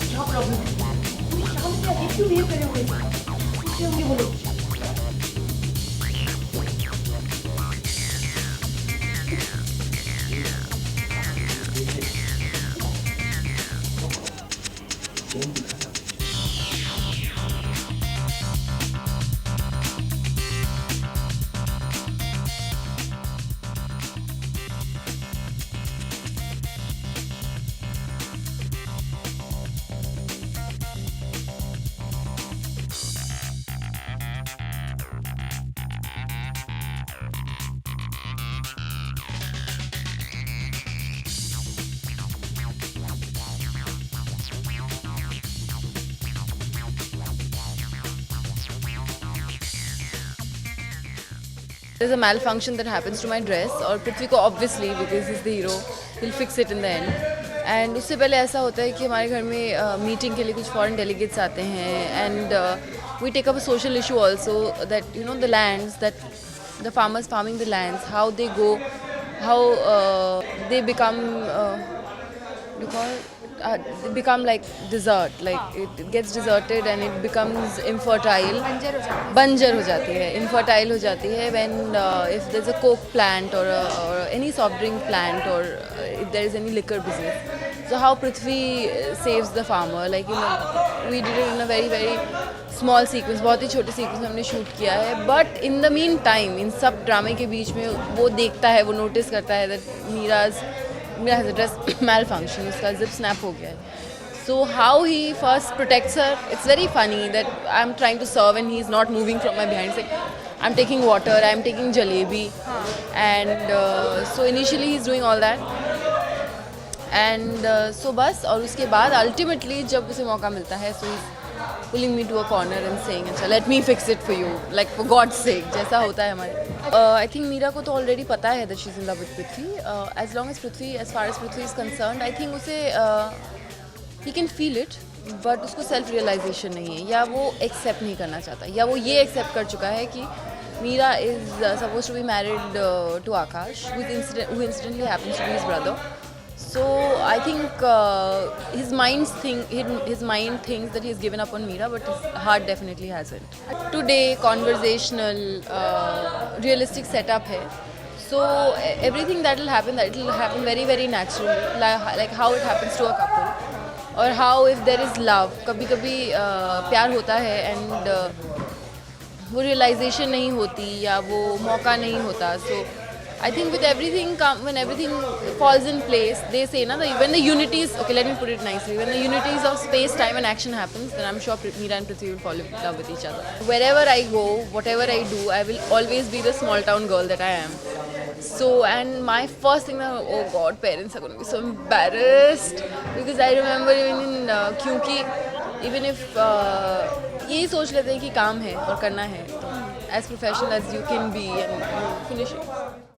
क्या प्रॉब्लम है? तुम शाम से अजीब क्यों बिहेव करे हुए थे? कुछ होंगे वो लोग। There's a malfunction that happens to my dress और पृथ्वी को obviously because he's the hero he'll fix it in the end. And उससे पहले ऐसा होता है कि हमारे घर में मीटिंग के लिए कुछ foreign delegates आते हैं and we take up a social issue also that you know the lands that the farmers farming the lands, how they go, how they become you call they become like desert, like it gets deserted and it becomes infertile, बंजर हो जाती है, infertile हो जाती है when if there's a coke plant or any soft drink plant or if there is any liquor business. So how Prithvi saves the farmer, like you know we did it in a very small sequence, बहुत ही छोटे sequence में हमने shoot किया है, but in the meantime इन सब ड्रामे के बीच में वो देखता है, वो notice करता है that Mira has a dress malfunction, उसका zip snap हो गया है. So how he first protects her, it's very funny that I'm trying to serve and he's not moving from my behind. It's like, I'm taking water, I'm taking jalebi, and so initially he's doing all that. And so बस और उसके बाद ultimately जब उसे मौका मिलता है so he's pulling me to a corner and saying अच्छा let me fix it for you, like for God's sake, जैसा होता है हमारे. I think मीरा को तो already पता है that she's in love with Prithvi. As long as Prithvi, as far as Prithvi is concerned, I think उसे he can feel it, but उसको self realization नहीं है या वो accept नहीं करना चाहता या वो ये accept कर चुका है कि Meera is supposed to be married to Akash, who incidentally happens to be his brother. So I think his mind thinks that he's given up on Meera, but his heart definitely hasn't. Today conversational, realistic setup है. So everything that will happen very naturally, like how it happens to a couple, or how if there is love, कभी कभी प्यार होता है and वो realization नहीं होती या वो मौका नहीं होता. So I think with everything when everything falls in place, they say na, when the unities, okay let me put it nicely, when the unities of space, time and action happens, then I'm sure Meera and Prithvi will fall in love with each other. Wherever I go, whatever I do, I will always be the small town girl that I am. So and my first thing that, oh god, parents are going to be so embarrassed because I remember even in क्योंकि even if यही सोच लेते हैं कि काम है और करना है, as professional as you can be and you finish it.